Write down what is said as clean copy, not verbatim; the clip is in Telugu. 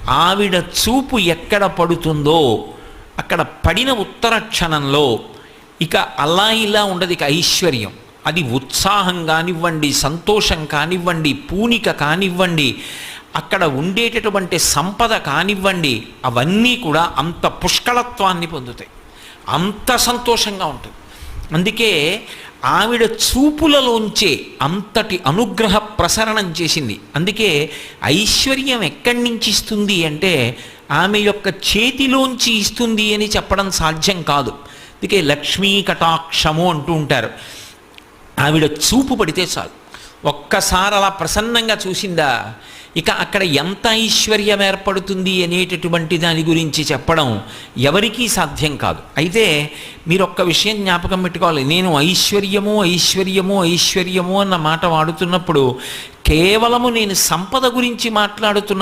ఆవిడ చూపు ఎక్కడ పడుతుందో అక్కడ పడిన ఉత్తర క్షణంలో ఇక అలా ఇలా ఉండదు, ఇక ఐశ్వర్యం. అది ఉత్సాహం కానివ్వండి, సంతోషం కానివ్వండి, పూనిక కానివ్వండి, అక్కడ ఉండేటటువంటి సంపద కానివ్వండి, అవన్నీ కూడా అంత పుష్కళత్వాన్ని పొందుతాయి, అంత సంతోషంగా ఉంటుంది. అందుకే ఆవిడ చూపులలోంచే అంతటి అనుగ్రహ ప్రసరణం చేసింది. అందుకే ఐశ్వర్యం ఎక్కడి నుంచి ఇస్తుంది అంటే ఆమె యొక్క చేతిలోంచి ఇస్తుంది అని చెప్పడం సాధ్యం కాదు. అందుకే లక్ష్మీ కటాక్షము అంటూ ఉంటారు. ఆవిడ చూపు పడితే చాలు, ఒక్కసారి అలా ప్రసన్నంగా చూసిందా, ఇక అక్కడ ఎంత ఐశ్వర్యం ఏర్పడుతుంది అనేటటువంటి దాని గురించి చెప్పడం ఎవరికీ సాధ్యం కాదు. అయితే మీరు ఒక్క విషయం జ్ఞాపకం పెట్టుకోవాలి, నేను ఐశ్వర్యము ఐశ్వర్యము ఐశ్వర్యము అన్న మాట వాడుతున్నప్పుడు కేవలము నేను సంపద గురించి మాట్లాడుతున్న